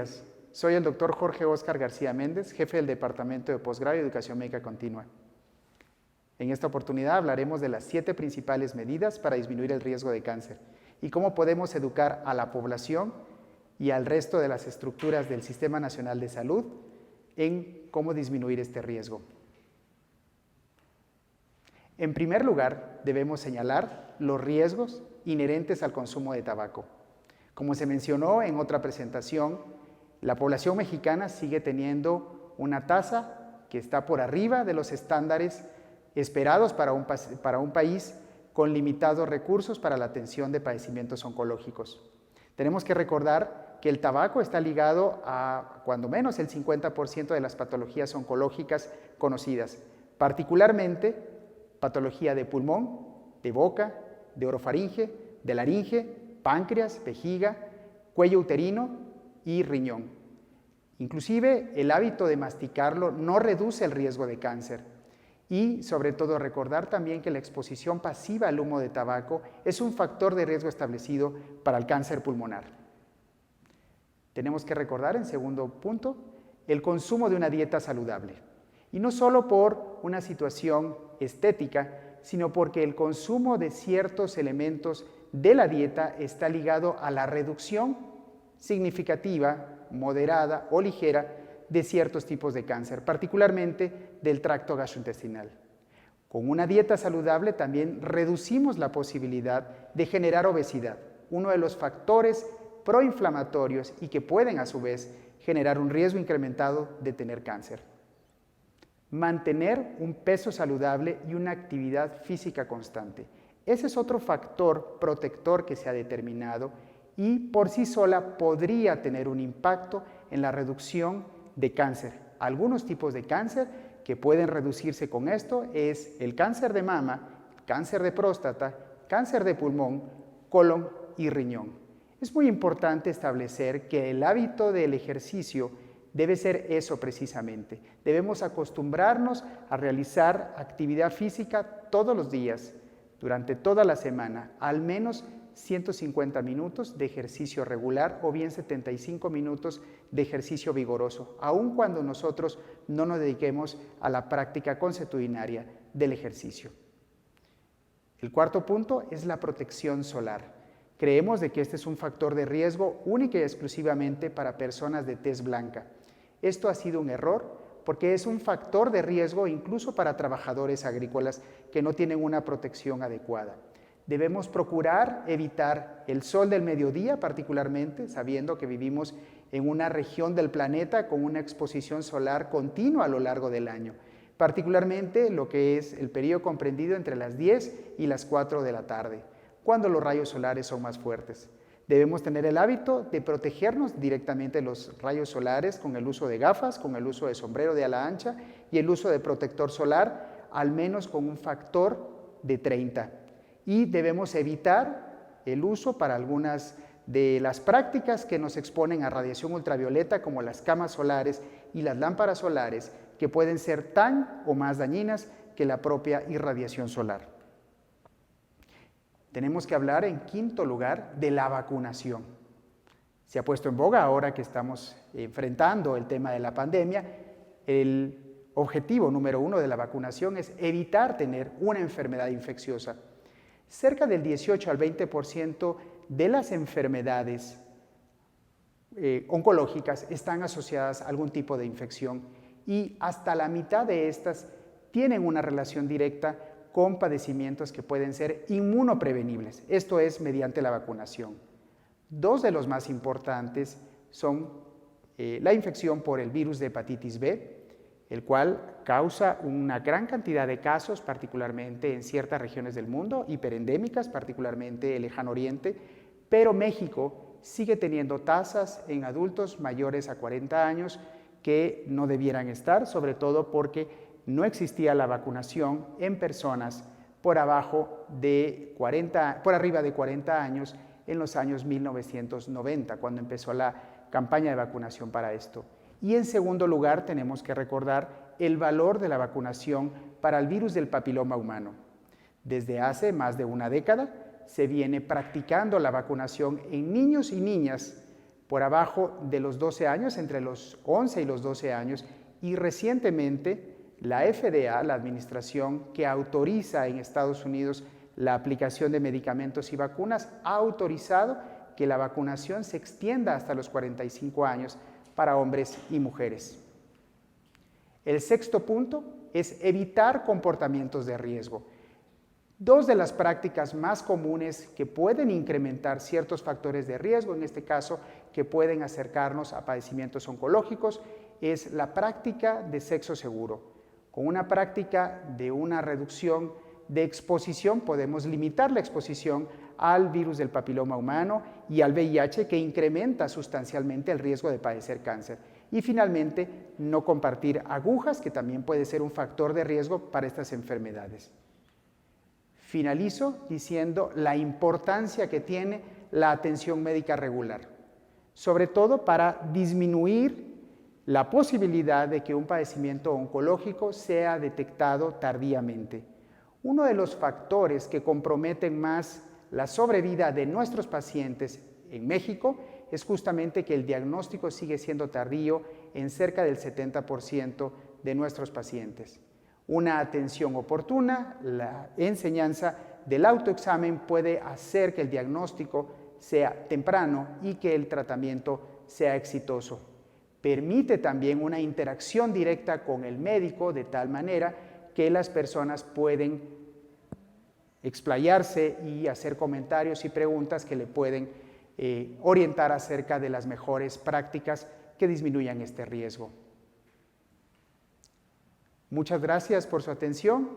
días. Soy el doctor Jorge Óscar García Méndez, jefe del Departamento de Posgrado y Educación Médica Continua. En esta oportunidad hablaremos de las 7 principales medidas para disminuir el riesgo de cáncer y cómo podemos educar a la población y al resto de las estructuras del Sistema Nacional de Salud en cómo disminuir este riesgo. En primer lugar, debemos señalar los riesgos inherentes al consumo de tabaco. Como se mencionó en otra presentación, la población mexicana sigue teniendo una tasa que está por arriba de los estándares esperados para un país con limitados recursos para la atención de padecimientos oncológicos. Tenemos que recordar que el tabaco está ligado a cuando menos el 50% de las patologías oncológicas conocidas, particularmente patología de pulmón, de boca, de orofaringe, de laringe, páncreas, vejiga, cuello uterino y riñón. Inclusive el hábito de masticarlo no reduce el riesgo de cáncer. Y sobre todo recordar también que la exposición pasiva al humo de tabaco es un factor de riesgo establecido para el cáncer pulmonar. Tenemos que recordar, en segundo punto, el consumo de una dieta saludable. Y no solo por una situación estética, sino porque el consumo de ciertos elementos de la dieta está ligado a la reducción significativa, moderada o ligera de ciertos tipos de cáncer, particularmente del tracto gastrointestinal. Con una dieta saludable también reducimos la posibilidad de generar obesidad, uno de los factores proinflamatorios y que pueden a su vez generar un riesgo incrementado de tener cáncer. Mantener un peso saludable y una actividad física constante. Ese es otro factor protector que se ha determinado y por sí sola podría tener un impacto en la reducción de cáncer. Algunos tipos de cáncer que pueden reducirse con esto es el cáncer de mama, cáncer de próstata, cáncer de pulmón, colon y riñón. Es muy importante establecer que el hábito del ejercicio debe ser eso precisamente. Debemos acostumbrarnos a realizar actividad física todos los días, durante toda la semana, al menos 150 minutos de ejercicio regular o bien 75 minutos de ejercicio vigoroso, aun cuando nosotros no nos dediquemos a la práctica consuetudinaria del ejercicio. El cuarto punto es la protección solar. Creemos de que este es un factor de riesgo única y exclusivamente para personas de tez blanca. Esto ha sido un error porque es un factor de riesgo incluso para trabajadores agrícolas que no tienen una protección adecuada. Debemos procurar evitar el sol del mediodía particularmente, sabiendo que vivimos en una región del planeta con una exposición solar continua a lo largo del año, particularmente lo que es el periodo comprendido entre las 10 y las 4 de la tarde, cuando los rayos solares son más fuertes. Debemos tener el hábito de protegernos directamente de los rayos solares con el uso de gafas, con el uso de sombrero de ala ancha y el uso de protector solar, al menos con un factor de 30. Y debemos evitar el uso para algunas de las prácticas que nos exponen a radiación ultravioleta, como las camas solares y las lámparas solares, que pueden ser tan o más dañinas que la propia irradiación solar. Tenemos que hablar, en quinto lugar, de la vacunación. Se ha puesto en boga ahora que estamos enfrentando el tema de la pandemia. El objetivo número 1 de la vacunación es evitar tener una enfermedad infecciosa. Cerca del 18 al 20% de las enfermedades oncológicas están asociadas a algún tipo de infección y hasta la mitad de estas tienen una relación directa con padecimientos que pueden ser inmunoprevenibles, esto es mediante la vacunación. 2 de los más importantes son la infección por el virus de hepatitis B, el cual causa una gran cantidad de casos, particularmente en ciertas regiones del mundo, hiperendémicas, particularmente el Lejano Oriente, pero México sigue teniendo tasas en adultos mayores a 40 años que no debieran estar, sobre todo porque no existía la vacunación en personas por arriba de 40 años en los años 1990, cuando empezó la campaña de vacunación para esto. Y en segundo lugar, tenemos que recordar el valor de la vacunación para el virus del papiloma humano. Desde hace más de una década se viene practicando la vacunación en niños y niñas por abajo de los 12 años, entre los 11 y los 12 años, y recientemente la FDA, la administración que autoriza en Estados Unidos la aplicación de medicamentos y vacunas, ha autorizado que la vacunación se extienda hasta los 45 años para hombres y mujeres. El sexto punto es evitar comportamientos de riesgo. Dos de las prácticas más comunes que pueden incrementar ciertos factores de riesgo, en este caso que pueden acercarnos a padecimientos oncológicos, es la práctica de sexo seguro. Con una práctica de una reducción de exposición podemos limitar la exposición al virus del papiloma humano y al VIH, que incrementa sustancialmente el riesgo de padecer cáncer. Y finalmente, no compartir agujas, que también puede ser un factor de riesgo para estas enfermedades. Finalizo diciendo la importancia que tiene la atención médica regular, sobre todo para disminuir la posibilidad de que un padecimiento oncológico sea detectado tardíamente. Uno de los factores que comprometen más la sobrevida de nuestros pacientes en México es justamente que el diagnóstico sigue siendo tardío en cerca del 70% de nuestros pacientes. Una atención oportuna, la enseñanza del autoexamen puede hacer que el diagnóstico sea temprano y que el tratamiento sea exitoso. Permite también una interacción directa con el médico de tal manera que las personas pueden explayarse y hacer comentarios y preguntas que le pueden orientar acerca de las mejores prácticas que disminuyan este riesgo. Muchas gracias por su atención.